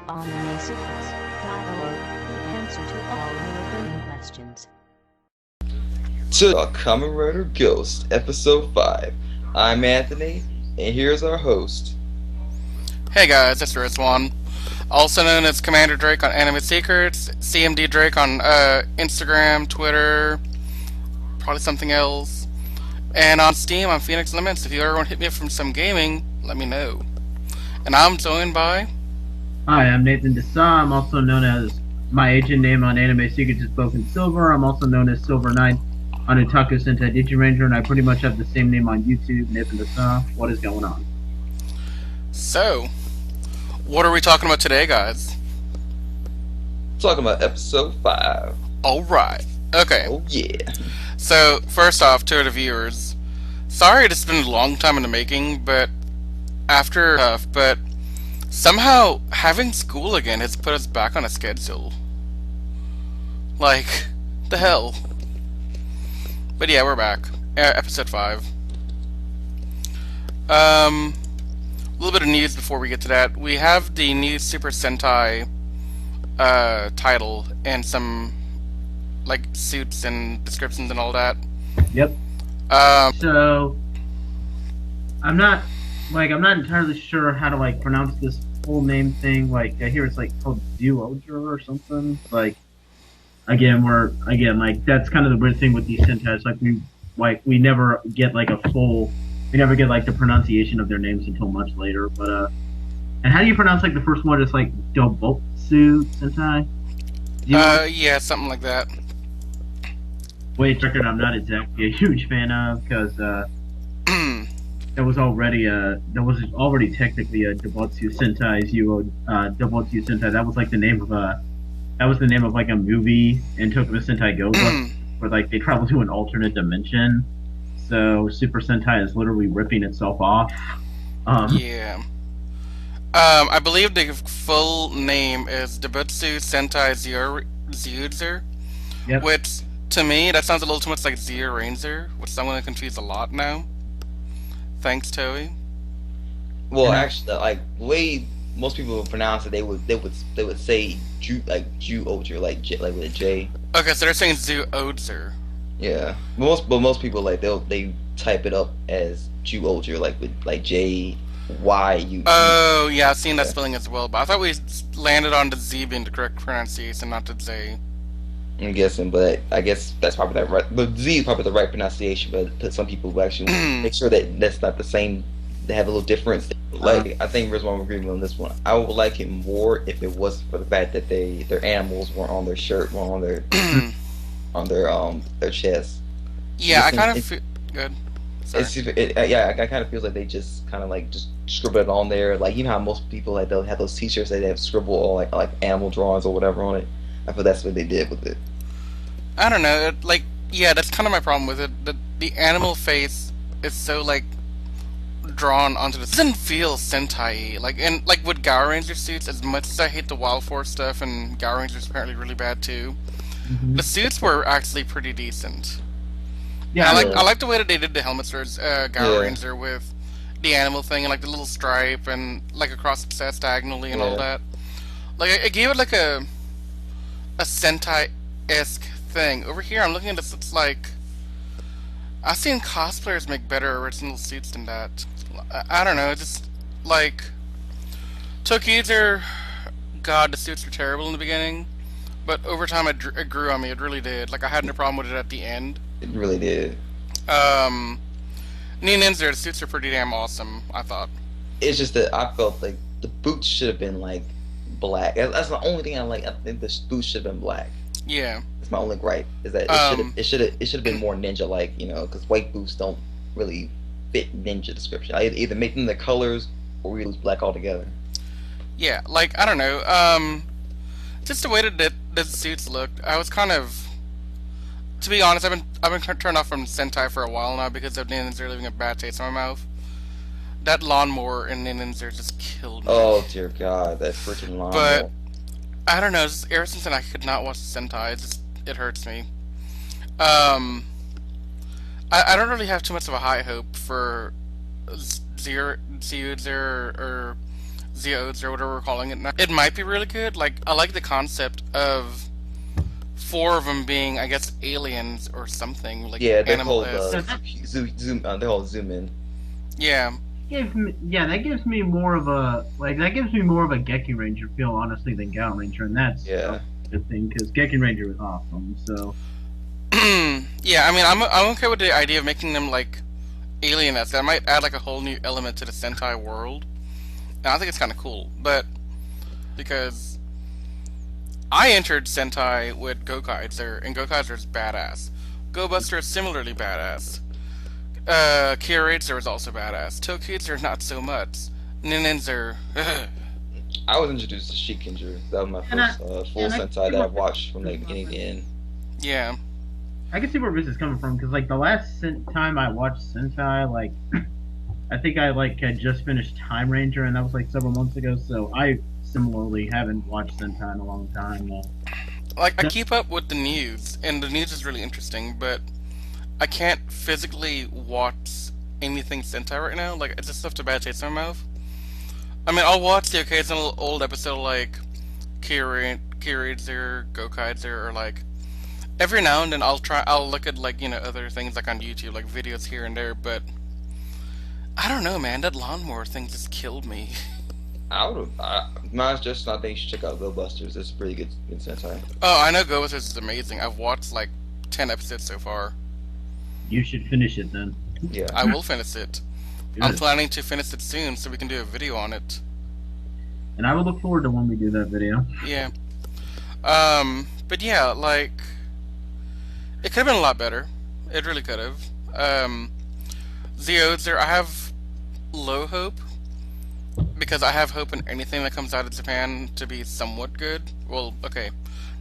Anime Secrets. Dialogue. The answer to all your burning questions. To Kamen Rider Ghost, Episode 5. I'm Anthony, and here's our host. Hey guys, it's Rizwan, also known as Commander Drake on Anime Secrets, CMD Drake on Instagram, Twitter, probably something else. And on Steam, I'm Phoenix Limits. If you ever want to hit me up from some gaming, let me know. And I'm joined by... Hi, I'm Nathan Desa. I'm also known as, my agent name on Anime Secrets is Broken Silver. I'm also known as Silver Knight on Toku Sentai Digiranger, and I pretty much have the same name on YouTube, Nathan Desa. What is going on? So, what are we talking about today, guys? Talking about Episode 5. Alright. Okay. Oh, yeah. So, first off, to the viewers, sorry it's been a long time in the making, but somehow having school again has put us back on a schedule. Like, the hell. But yeah, we're back. Episode 5. A little bit of news before we get to that. We have the new Super Sentai title and some like suits and descriptions and all that. Yep. So I'm not entirely sure how to pronounce this full name thing. I hear it's called Duoger or something. Again, that's kind of the weird thing with these Sentais. We never get the pronunciation of their names until much later. But and how do you pronounce the first one? It's Dobotsu Sentai. Yeah, something like that. Which record I'm not exactly a huge fan of, because there was already technically a Dobotsu Sentai Dobotsu Sentai. That was the name of a movie in Toku Sentai Ghost, where they travel to an alternate dimension. So Super Sentai is literally ripping itself off. Yeah. I believe the full name is Dobotsu Sentai Zyuzer. Yep. Which, to me, that sounds a little too much like Zyuranger, which I'm going to confuse a lot now. Thanks, Toei. Well, actually, the way most people would pronounce it, they would say Ju Oger, with a J. Okay, so they're saying Zyuzer. Yeah, but most people they type it up as Ju Oger, with JYU. Oh yeah, I've seen that spelling as well, but I thought we landed on the Z being the correct pronunciation, not the Z. I'm guessing, but I guess that's probably right. But Z is probably the right pronunciation, but some people will actually make sure that that's not the same. They have a little difference. I think Rizwan will agree with me on this one. I would like it more if it wasn't for the fact that their animals weren't on their shirt, weren't on their their chest. Yeah, I kind of feel good. I kind of feel like they just kind of just scribble it on there. You know how most people they'll have those T-shirts that they have scribble all like animal drawings or whatever on it. I feel that's what they did with it. I don't know. Yeah, that's kind of my problem with it. The animal face is so drawn onto the. It doesn't feel Sentai. With Power Ranger suits, as much as I hate the Wild Force stuff, and Power Rangers apparently really bad too. Mm-hmm. The suits were actually pretty decent. Yeah, I like the way that they did the helmets for Power Ranger with the animal thing and the little stripe and across the chest diagonally and all that. It gave it a Sentai-esque thing. Over here, I'm looking at this. It's I've seen cosplayers make better original suits than that. I don't know. It's just Tokuser. God, the suits were terrible in the beginning, but over time it grew on me. It really did. I had no problem with it at the end. It really did. Ninja, the suits are pretty damn awesome, I thought. It's just that I felt the boots should have been black. That's the only thing I like. I think the boots should have been black. Yeah. That's my only gripe. Is that it should have been more ninja because white boots don't really fit ninja description. I either make them the colors or we lose black altogether. Yeah, I don't know. Just the way that the suits looked, I was kind of. To be honest, I've been turned off from Sentai for a while now because of Ninja leaving a bad taste in my mouth. That lawnmower in Ninja just killed me. Oh dear God, that freaking lawnmower. But I don't know. Ever since then, I could not watch Sentai. It hurts me. I don't really have too much of a high hope for Zyuzer or Zeodes or whatever we're calling it now. It might be really good. Like, I like the concept of 4 of them being, I guess, aliens or something. Like, Yeah, they're animal called esque. they're called zoom in. Yeah. That gives me more of a Geki Ranger feel, honestly, than Gal Ranger, and that's Yeah. a good thing because Geki Ranger is awesome. So Yeah, I mean, I'm okay with the idea of making them like alien-esque. That might add like a whole new element to the Sentai world, and I think it's kind of cool. But because I entered Sentai with Gokaizer, and Gokaizer is badass. Go Buster is similarly badass. Kyorazer is also badass. Tokuizer not so much. Ninenzer. I was introduced to Shikinju. That was my first full Sentai that I've watched from the beginning to end. Yeah. I can see where this is coming from because like the last time I watched Sentai, like I think I like had just finished Time Ranger, and that was like several months ago. So I similarly haven't watched Sentai in a long time. Like I keep up with the news, and the news is really interesting, but I can't physically watch anything Sentai right now. Like, it's just stuff to bad taste in my mouth. I mean, I'll watch the occasional old episode like Kyorazer, Gokaizer, or like every now and then I'll look at like, other things like on YouTube, like videos here and there, but I don't know, man, that lawnmower thing just killed me. Mine's just I think you should check out Go Busters. It's pretty good Sentai. Oh, I know Go Busters is amazing. I've watched like 10 episodes so far. You should finish it then. Yeah. I will finish it. I'm planning to finish it soon so we can do a video on it. And I will look forward to when we do that video. Yeah. But yeah, like, it could have been a lot better. It really could have. Zeodes, I have low hope, because I have hope in anything that comes out of Japan to be somewhat good. Well, okay.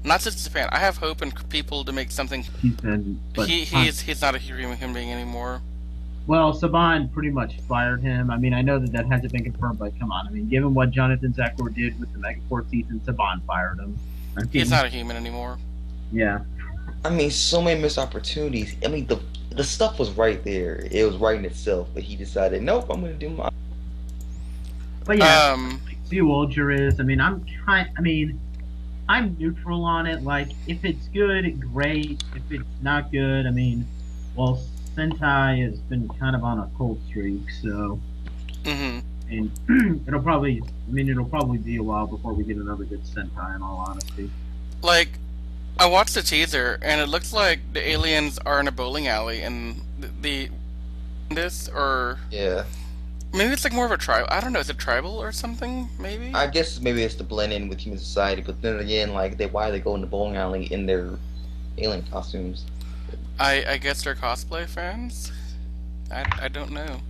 Not just Japan. I have hope in people to make something. He's not a human being anymore. Well, Saban pretty much fired him. I mean, I know that hasn't been confirmed, but come on. I mean, given what Jonathan Zakor did with the Megaforce season, Saban fired him. He's not a human anymore. Yeah. I mean, so many missed opportunities. I mean, the stuff was right there. It was right in itself, but he decided, nope, I'm going to do my. But yeah, Sue Olger is. I mean, I'm neutral on it. Like, if it's good, great. If it's not good, I mean, well, Sentai has been kind of on a cold streak, so. Mm-hmm. And it'll probably be a while before we get another good Sentai, in all honesty. Like, I watched the teaser, and it looks like the aliens are in a bowling alley, and Yeah. Maybe it's like more of a tribal. I don't know. Is it tribal or something? Maybe. I guess maybe it's to blend in with human society, but then again, like why they go in the bowling alley in their alien costumes? I guess they're cosplay fans. I don't know.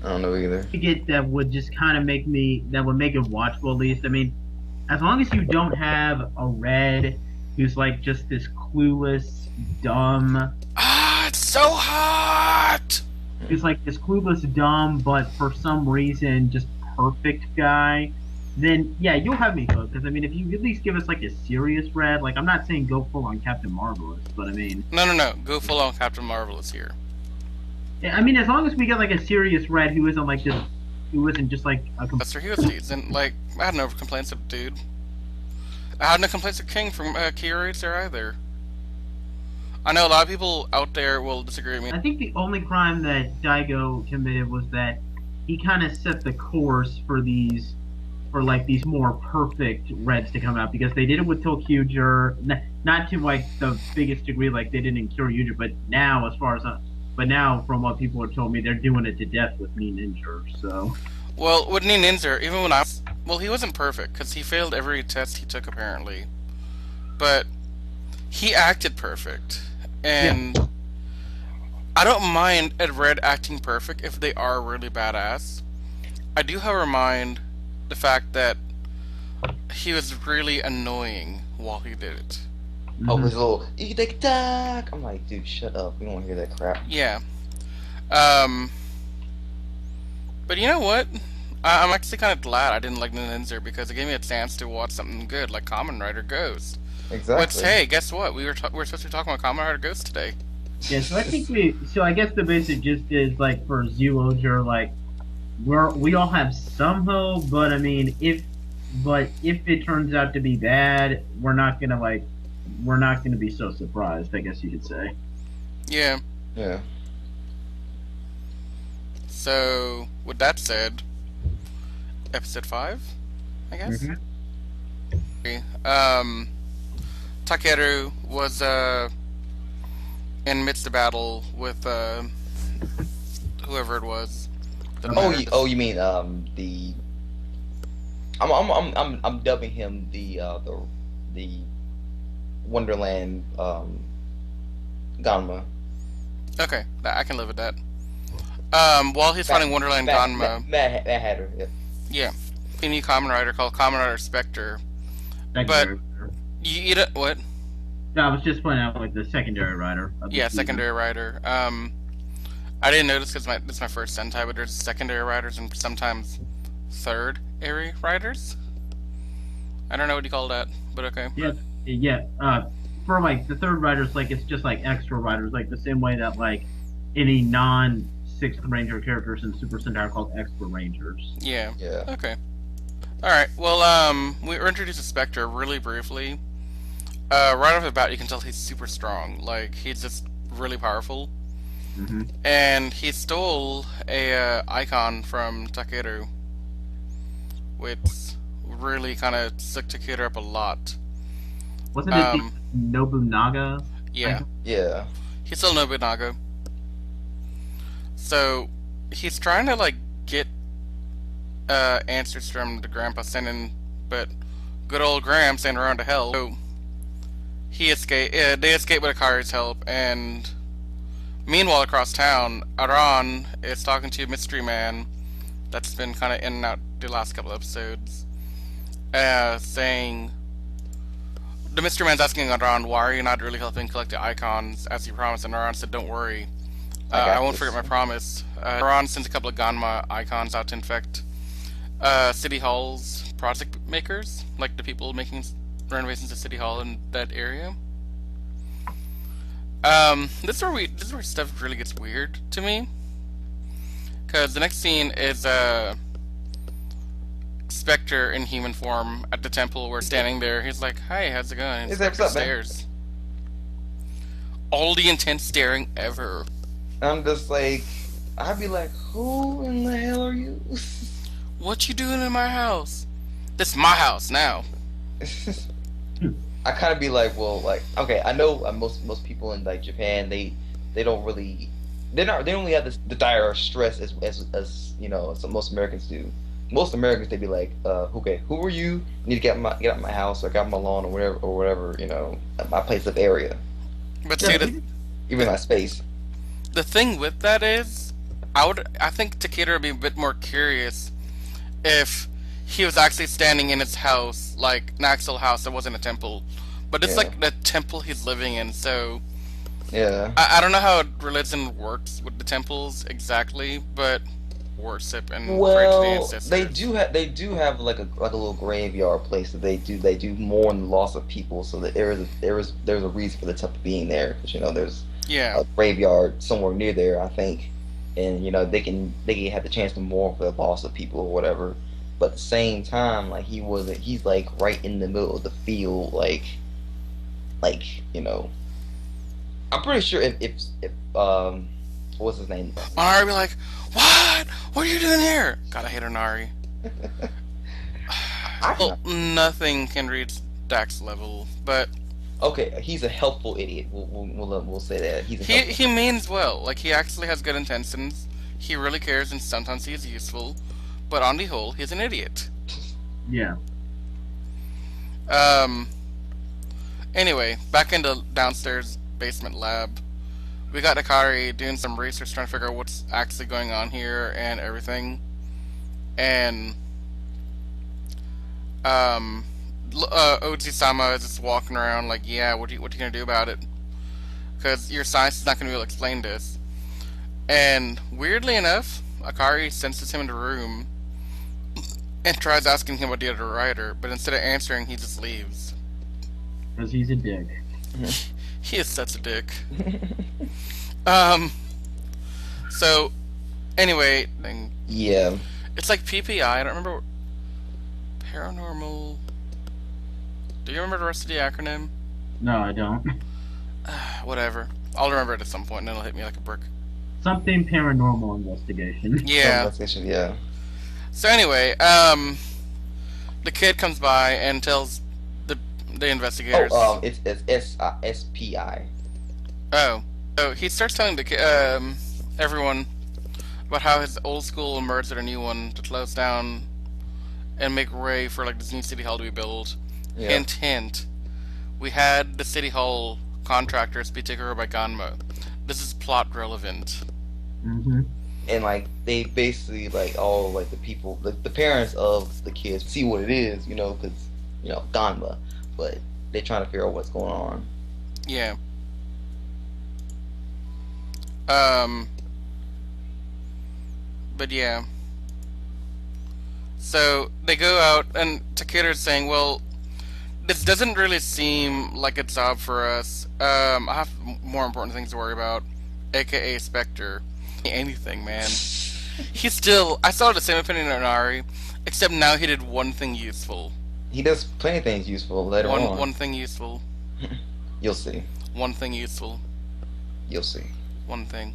I don't know either. That would just kind of make it watchable at least. I mean, as long as you don't have a Red who's like just this clueless, dumb. Ah, it's so hot. He's like this clueless, dumb, but for some reason just perfect guy. Then yeah, you'll have me hooked. Because I mean, if you at least give us like a serious Red, like I'm not saying go full on Captain Marvelous, but I mean. No, go full on Captain Marvelous here. I mean, as long as we get like a serious Red who isn't like this, who isn't just like a. Buster, he was decent. Like, I had no complaints of dude. I had no complaints of King from Kyorazer either. I know a lot of people out there will disagree with me. I think the only crime that Daigo committed was that he kind of set the course for these more perfect Reds to come out, because they did it with Tokuger, not to like the biggest degree like they did in Kyoryuger, but now from what people have told me, they're doing it to death with Nin Ninja. So. Well, with Nin Ninja, even when he wasn't perfect because he failed every test he took apparently, but he acted perfect. And yeah. I don't mind a Red acting perfect if they are really badass. I do, however, mind the fact that he was really annoying while he did it. Mm-hmm. Oh, his little "Eek-Tack-Tack." I'm like, dude, shut up. We don't want to hear that crap. Yeah. But you know what? I'm actually kind of glad I didn't like Ninja because it gave me a chance to watch something good like Kamen Rider Ghost. Exactly. Which, hey, guess what? We're supposed to be talking about Kamen Rider Ghost today. Yeah, so I guess the basic gist is like for Zyuohger, like we all have some hope, but I mean, if it turns out to be bad, we're not gonna be so surprised. I guess you could say. Yeah. Yeah. So, with that said, episode 5, I guess. Takeru was in midst of battle with whoever it was. You mean the I'm dubbing him the Wonderland Ganma. Okay, I can live with that. While he's fighting Wonderland Ganma, Mad Hatter. Yeah. Yeah, a new Kamen Rider called Kamen Rider Spectre. Secondary But rider. you don't what? No, I was just pointing out like the secondary rider. Yeah, secondary rider. I didn't notice because this is my first Sentai, but there's secondary riders and sometimes third area riders. I don't know what you call that, but okay. Yeah. For like the third riders, like it's just like extra riders, like the same way that like any non-sixth ranger characters in Super Sentai are called extra rangers. Yeah. Yeah. Okay. All right. Well, we were introduced to Spectre really briefly. Right off the bat, you can tell he's super strong. Like he's just really powerful. Mm-hmm. And he stole a icon from Takeru, which really kind of sucked Takeru up a lot. Wasn't it the Nobunaga? Yeah. Yeah. He stole Nobunaga. So he's trying to like get answers from the Grandpa sending, but good old Graham sent around to hell. So he escaped. They escaped with Akari's help, and meanwhile, across town, Aran is talking to a mystery man that's been kind of in and out the last couple episodes, saying the mystery man's asking Aran, "Why are you not really helping collect the icons as you promised?" And Aran said, "Don't worry, I won't forget my promise." Aran sends a couple of Ganma icons out to infect City Hall's project makers, like the people making renovations to City Hall in that area. This is where stuff really gets weird to me, because the next scene is Spectre in human form at the temple. We're standing there. He's like, "Hi, how's it going?" He's What's up, man? stairs. All the intense staring ever. I'm just like, I'd be like, who in the hell are you? What you doing in my house? This is my house now. I kind of be like, well, like, okay, I know most people in like Japan, they don't really, they don't really have the dire stress as you know, as most Americans do. Most Americans, they be like, okay, who are you? I need to get out of my house or get out my lawn or whatever, you know, my place of area, But see, even my space. the thing with that is, I think Takeda would be a bit more curious if he was actually standing in his house, like an actual house that wasn't a temple, but it's like the temple he's living in. So Yeah. I don't know how religion works with the temples exactly, but worship and pray to the Well, ancestors. they do have like a little graveyard place that they do mourn the loss of people, so that there's a reason for the temple being there, because you know there's Yeah, a graveyard somewhere near there, I think, and you know they can have the chance to mourn for the loss of people or whatever. But at the same time, like he's like right in the middle of the field, like you know, I'm pretty sure if what's his name? Onari would be like, "What? What are you doing here?" God, I hate Onari. Well, nothing can reach Dax level, but Okay, he's a helpful idiot. We'll say that he means well. Like he actually has good intentions. He really cares, and sometimes he is useful. But on the whole, he's an idiot. Yeah. Anyway, back in the downstairs basement lab, we got Akari doing some research, trying to figure out what's actually going on here and everything. And Oji-sama is just walking around like, yeah, what are you gonna do about it? Because your science is not gonna be able to explain this. And weirdly enough, Akari senses him in the room and tries asking him about the other writer, but instead of answering, he just leaves. Because he's a dick. He is such a dick. So, anyway, Yeah. It's like PPI. I don't remember. Paranormal. Do you remember the rest of the acronym? No, I don't. Whatever. I'll remember it at some point, and it'll hit me like a brick. Something paranormal investigation. Some Yeah. investigation, yeah. So anyway, the kid comes by and tells the investigators. It's SPI. Oh, so he starts telling everyone about how his old school merged with a new one to close down and make way for like this new city hall to be built. Yeah. Hint, hint. We had the city hall contractors be taken over by Ganma. This is plot relevant. Mm-hmm. And like they basically like all like the people, the parents of the kids see what it is, because Ganma, but they're trying to figure out what's going on. Yeah. But yeah. So they go out, and Takeda's saying, "Well, this doesn't really seem like a job for us. I have more important things to worry about, aka Spectre. Anything, man. He's still. I saw the same opinion on Ari, except now he did one thing useful. He does plenty of things useful later on. One thing useful. You'll see. One thing useful. You'll see. One thing.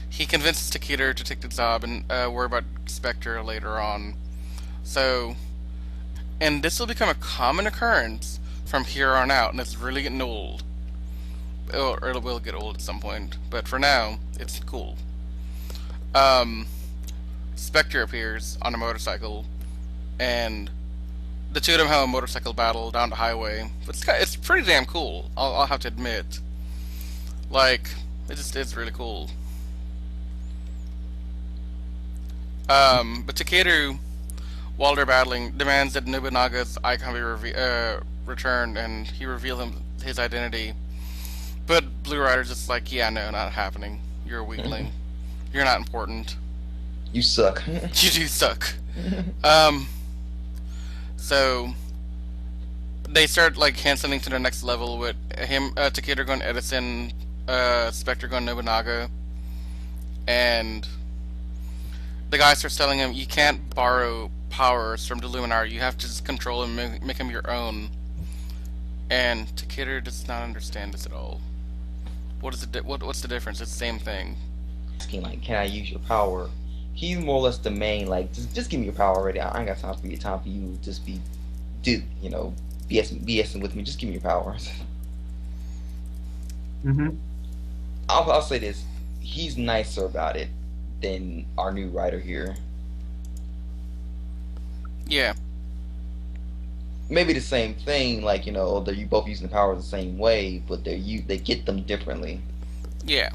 He convinces Takeda to take the job and worry about Spectre later on. So, and this will become a common occurrence from here on out, and it's really getting old. Or it will get old at some point, but for now, it's cool. Spectre appears on a motorcycle, and the two of them have a motorcycle battle down the highway. But it's pretty damn cool, I'll have to admit. Like, it's really cool. But Takeru, while they're battling, demands that Nobunaga's icon be returned, and he reveals his identity. But Blue Rider's just like, yeah, no, not happening. You're a weakling. You're not important. You suck. You do suck. So they start like canceling to the next level with him, Takeda going Edison, Spectre going Nobunaga, and the guy starts telling him, you can't borrow powers from the Luminary. You have to just control him, make him your own. And Takeda does not understand this at all. What's the difference? It's the same thing. Asking like, can I use your power? He's more or less the main like, just give me your power already. I ain't got time for you. Just BSing with me. Just give me your powers. Mm-hmm. I'll say this: he's nicer about it than our new writer here. Yeah. Maybe the same thing, like they're you both using the powers the same way, but they get them differently. Yeah.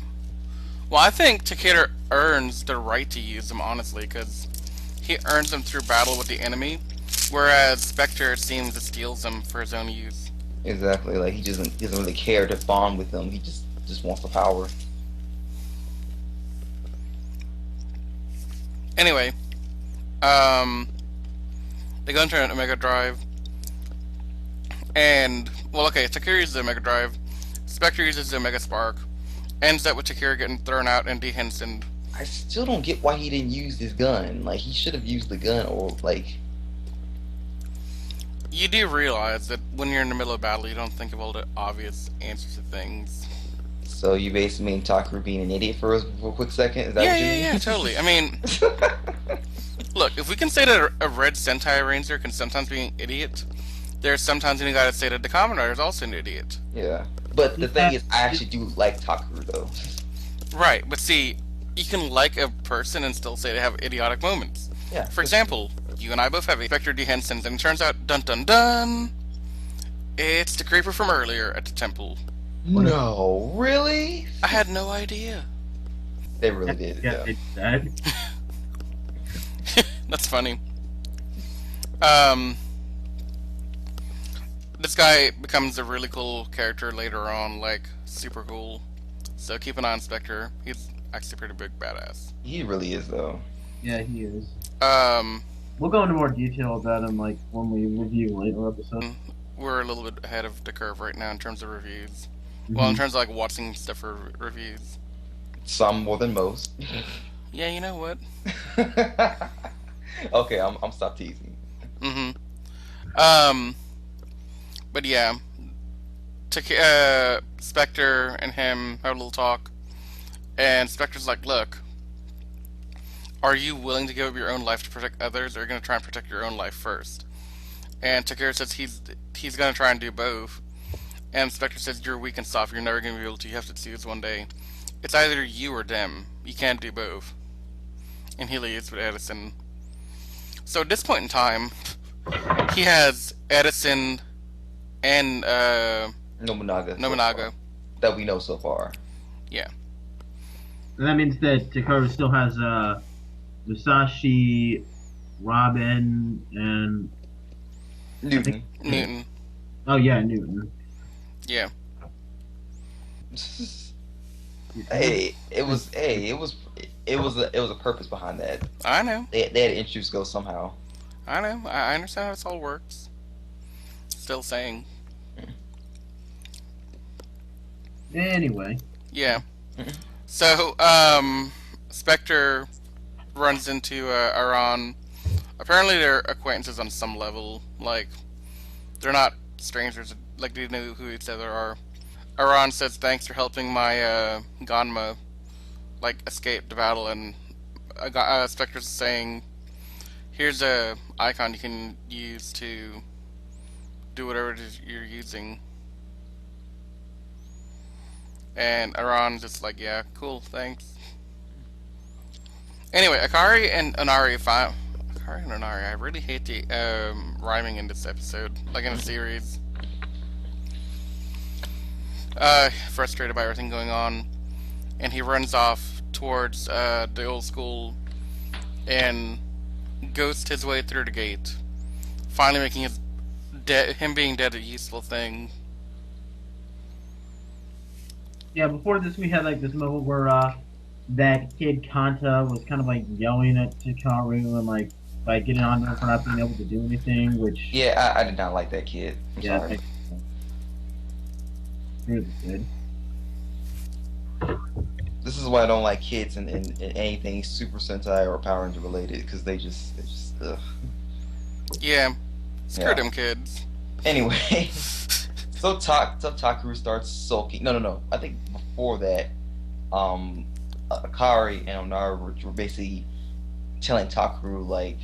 Well, I think Takeda earns the right to use them, honestly, because he earns them through battle with the enemy, whereas Spectre seems to steals them for his own use. Exactly. Like he doesn't really care to bond with them. He just wants the power. Anyway, they go into an Omega Drive, and well, okay, Takeda uses the Omega Drive, Spectre uses the Omega Spark, ends up with Takeda getting thrown out and dehensioned. I still don't get why he didn't use his gun. Like he should have used the gun, or like. You do realize that when you're in the middle of battle, you don't think of all the obvious answers to things. So you basically mean Takeru being an idiot for a quick second? Is that what you mean? Yeah, totally. I mean, look, if we can say that a red Sentai Ranger can sometimes be an idiot, there's sometimes you gotta say that the Kamen Rider is also an idiot. Yeah. But the thing is, I actually do like Takeru, though. Right, but see, you can like a person and still say they have idiotic moments. Yeah. For example, you and I both have a Spectre Dehensons, and it turns out, dun dun dun, it's the creeper from earlier at the temple. No, really? I had no idea. They really did. Yeah, it's dead. That's funny. This guy becomes a really cool character later on, like, super cool. So keep an eye on Spectre. He's actually a pretty big badass. He really is, though. Yeah, he is. We'll go into more detail about him, like, when we review later episodes. We're a little bit ahead of the curve right now in terms of reviews. Well, in terms of, like, watching stuff for reviews. Some more than most. Yeah, you know what? Okay, I'm stop teasing. Mm-hmm. Um, but yeah, Spectre and him have a little talk, and Spectre's like, "Look, are you willing to give up your own life to protect others, or are you gonna try and protect your own life first?" And Takara says he's gonna try and do both. And Spectre says, "You're weak and soft. You're never gonna be able to. You have to see this one day. It's either you or them. You can't do both." And he leaves with Edison. So at this point in time, he has Edison and Nobunaga. So far, Nobunaga. that we know so far. Yeah. And that means that Takara still has Musashi, Robin, and Newton. Newton. oh yeah, Newton. Yeah. Hey, it was a purpose behind that. I know. They had to introduce Ghost somehow. I know. I understand how this all works. Still saying. Anyway, Yeah. So, Spectre runs into Aran. Apparently, they're acquaintances on some level. Like, they're not strangers. Like, they know who each other are. Aran says, "Thanks for helping my Ganma, like, escape the battle." And Spectre's saying, "Here's a icon you can use to do whatever it is you're using." And Aran's just like, "Yeah, cool, thanks." Anyway, Akari and Onari Akari and Onari, I really hate the rhyming in this episode, like in the series. Frustrated by everything going on, and he runs off towards the old school and ghosts his way through the gate, finally making him being dead a useful thing. yeah. Before this, we had like this moment where that kid Kanta was kind of like yelling at Takaru and like getting on him for not being able to do anything, which Yeah, I did not like that kid. I'm yeah, sorry. really good. This is why I don't like kids in anything Super Sentai or Power Ranger related, because they just ugh. Yeah, screw Yeah. them kids. Anyway, so Takaru starts sulking. No. I think before that, Akari and Onaru were basically telling Takaru like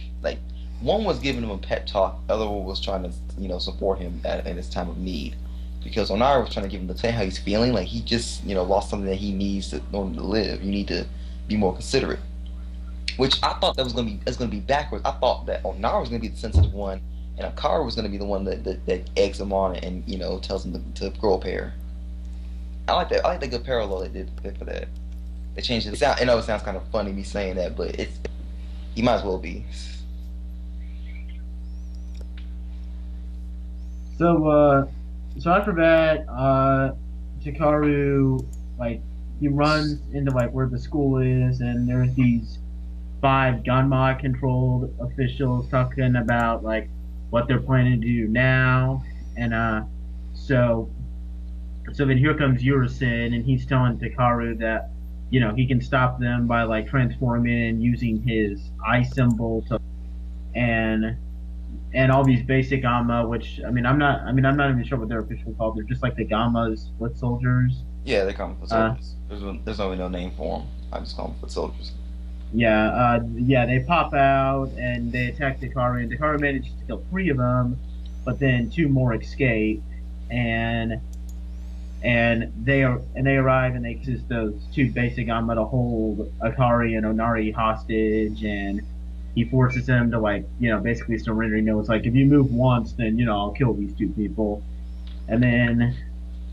one was giving him a pep talk, other one was trying to support him at his time of need. Because Onaru was trying to give him to tell how he's feeling, like he just lost something that he needs in order to live. You need to be more considerate. Which I thought that's gonna be backwards. I thought that Onaru was gonna be the sensitive one, and Akari was gonna be the one that eggs him on and tells him to grow a pair. I like that. I like the good parallel they did for that. They changed it. I know it sounds kind of funny me saying that, but he might as well be. So after that, Takaru he runs into where the school is, and there's these 5 Ganma controlled officials talking about what they're planning to do now, and so then here comes Yurisen, and he's telling Takaru that he can stop them by transforming and using his eye symbol to and all these basic Gamma, which I'm not even sure what they're officially called. They're just like the Gamma's foot soldiers. Yeah, they call them foot soldiers. There's no name for them. I just call them foot soldiers. Yeah, they pop out and they attack Takaru, and Takaru manages to kill 3 of them, but then 2 more escape, and they arrive and they use those 2 basic Gamma to hold Akari and Onari hostage, and he forces them to basically surrender. It's if you move once, then I'll kill these 2 people, and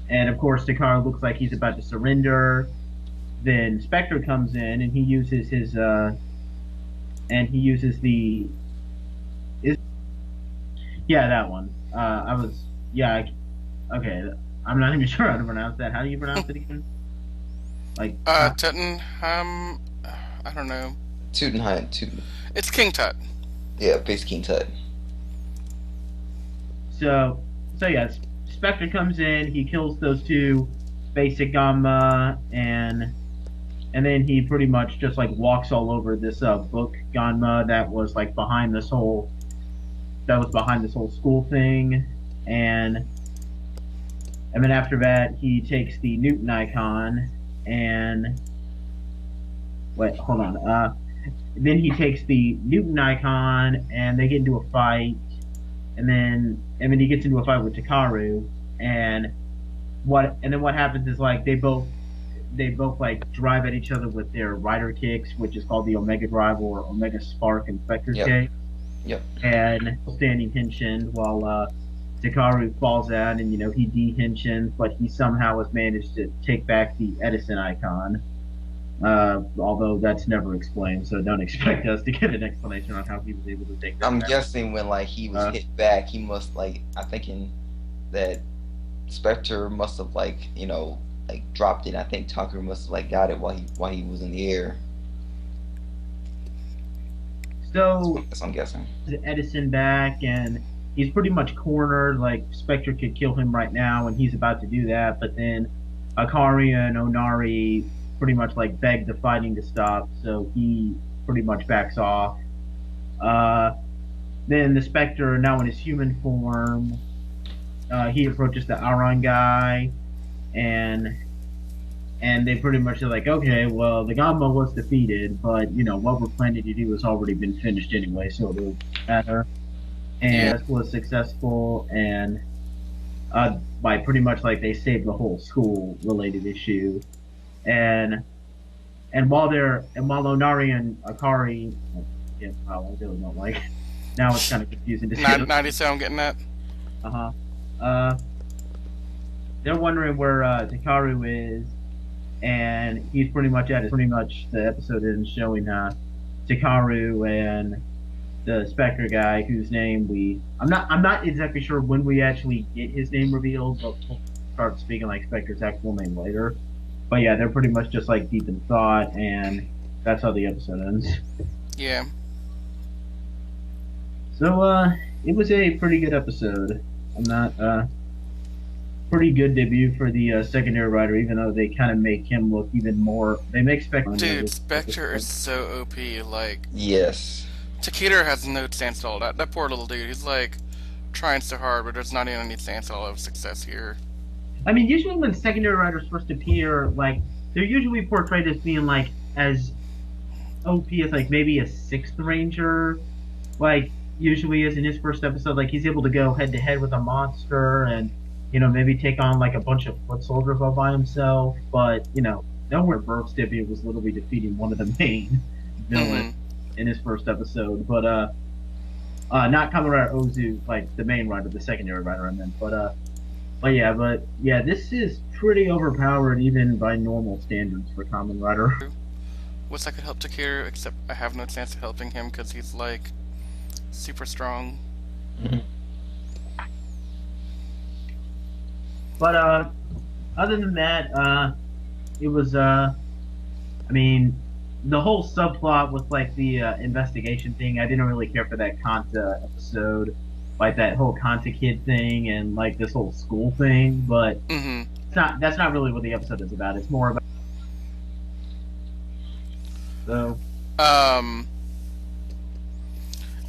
of course Takaru looks like he's about to surrender. Then Spectre comes in and he uses the that one. Okay. I'm not even sure how to pronounce that. How do you pronounce it again? Tottenham. I don't know. Tuten. It's King Tut. Yeah, base King Tut. So yeah, Spectre comes in, he kills those 2 basic Gamma, and and then he pretty much just like walks all over this book Ganma that was like behind this whole school thing, and then after that he takes the Newton icon and wait, hold on. Then he takes the Newton icon and they get into a fight, and then he gets into a fight with Takaru, and then what happens is like they both like drive at each other with their rider kicks, which is called the Omega Drive or Omega Spark Inspector kick. Yep. And standing henshin while Takaru falls out, and he de-henshins, but he somehow has managed to take back the Edison icon. Although that's never explained, so don't expect us to get an explanation on how he was able to take that I'm back. guessing when like he was hit back, he must I'm thinking that Spectre must have like dropped it. I think Tucker must have like got it while he was in the air. So That's what I'm guessing. Edison back, and he's pretty much cornered. Like Spectre could kill him right now, and he's about to do that. But then Akari and Onari pretty much like beg the fighting to stop, so he pretty much backs off. Then the Spectre, now in his human form, he approaches the Aron guy, and they pretty much are like, okay, well, the Gamba was defeated, but what we're planning to do has already been finished anyway, so it doesn't matter. And that was successful, and by pretty much like they saved the whole school related issue. And while Onari and Akari, I really don't like. Now it's kind of confusing to see. 90, I'm getting that. They're wondering where Takaru is, and he's pretty much the episode ends showing Takaru and the Spectre guy, whose name I'm not exactly sure when we actually get his name revealed, but we'll start speaking like Spectre's actual name later. But yeah, they're pretty much just like deep in thought, and that's how the episode ends. Yeah. So it was a pretty good episode. Pretty good debut for the secondary rider, even though they kind of make him look even more. They make Spectre. Dude, Spectre is so OP. Like, yes, Takeda has no chance at all. That poor little dude. He's like trying so hard, but there's not even any chance at all of success here. I mean, usually when secondary riders first appear, like they're usually portrayed as being like as OP as like maybe a sixth ranger, like usually is in his first episode. Like he's able to go head to head with a monster and maybe take on like a bunch of foot soldiers all by himself. But nowhere Burke's debut was literally defeating one of the main villains in his first episode. But not Kamen Rider Ozu, like the main rider, the secondary rider I meant. But yeah, this is pretty overpowered even by normal standards for Kamen Rider. Wish I could help Takeda, except I have no chance of helping him because he's like super strong. But other than that, it was I mean, the whole subplot with like the investigation thing, I didn't really care for that Kanta episode. Like that whole Kanta kid thing and like this whole school thing, but that's not really what the episode is about. It's more about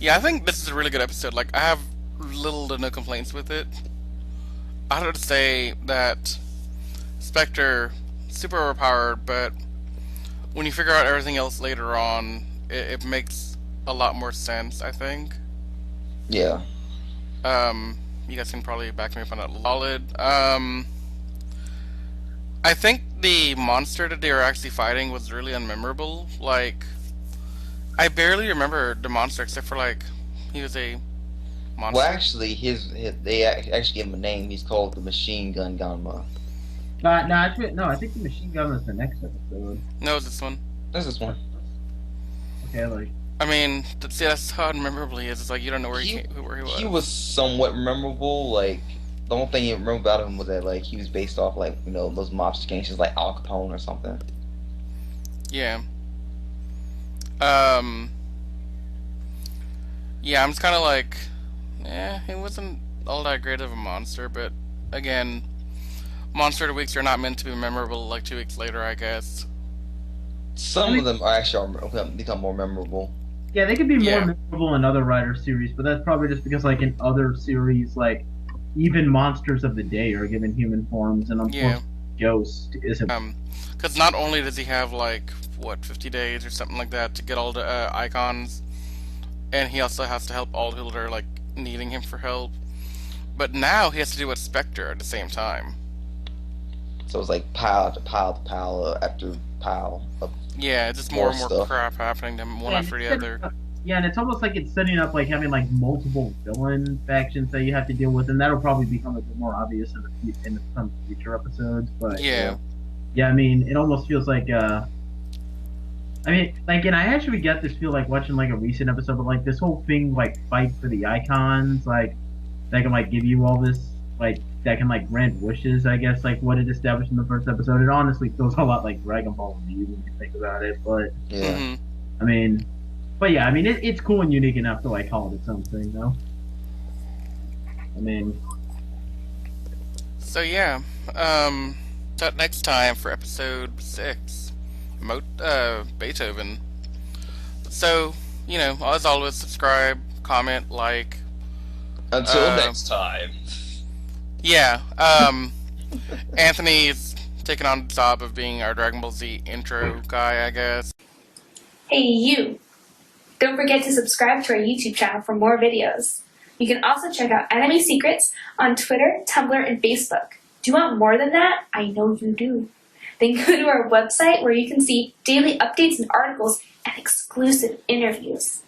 yeah, I think this is a really good episode. Like, I have little to no complaints with it. I would say that Spectre super overpowered, but when you figure out everything else later on, it makes a lot more sense, I think. Yeah. You guys can probably back me up on that. Solid. I think the monster that they were actually fighting was really unmemorable. Like, I barely remember the monster except for like he was a monster. Well, actually, they actually gave him a name. He's called the Machine Gun Ganma. No, I think the machine gun is the next episode. No, it's this one. That's this one. Okay, like. I mean, that's how unmemorable he is. It's like you don't know where he was. He was somewhat memorable. Like the only thing you remember about him was that like he was based off like those mobster gangsters like Al Capone or something. Yeah. Yeah, I'm just kind of like, he wasn't all that great of a monster, but again, Monster of the Weeks are not meant to be memorable like 2 weeks later, I guess. Some of them are actually become more memorable. Yeah, they could be more Yeah. memorable in other Rider series, but that's probably just because, like, in other series, like, even monsters of the day are given human forms, and Yeah. unfortunately, Ghost isn't. Because not only does he have, like, 50 days or something like that to get all the icons, and he also has to help all who are, like, needing him for help, but now he has to do with Spectre at the same time. So it's like pile to pile to pile after pile of Yeah, it's just More more and more stuff. crap happening to him one after the other. Yeah, and it's almost like it's setting up, like, having, like, multiple villain factions that you have to deal with, and that'll probably become a bit more obvious in some future episodes, but... Yeah. Yeah, I mean, it almost feels like, I mean, like, and I actually get this feel like watching, like, a recent episode, but, like, this whole thing, like, fight for the icons, like, that can, like, give you all this, like, that can, like, grant wishes, I guess, like, what it established in the first episode. It honestly feels a lot like Dragon Ball Z when you think about it, but, yeah. Mhm. I mean, but yeah, I mean, it's cool and unique enough to, like, call it its own thing, though. I mean... So yeah, that next time for episode 6, Beethoven. So, you know, as always, subscribe, comment, like. Until next time. Yeah, Anthony is taking on the job of being our Dragon Ball Z intro guy, I guess. Hey you! Don't forget to subscribe to our YouTube channel for more videos. You can also check out Anime Secrets on Twitter, Tumblr, and Facebook. Do you want more than that? I know you do. Then go to our website where you can see daily updates and articles and exclusive interviews.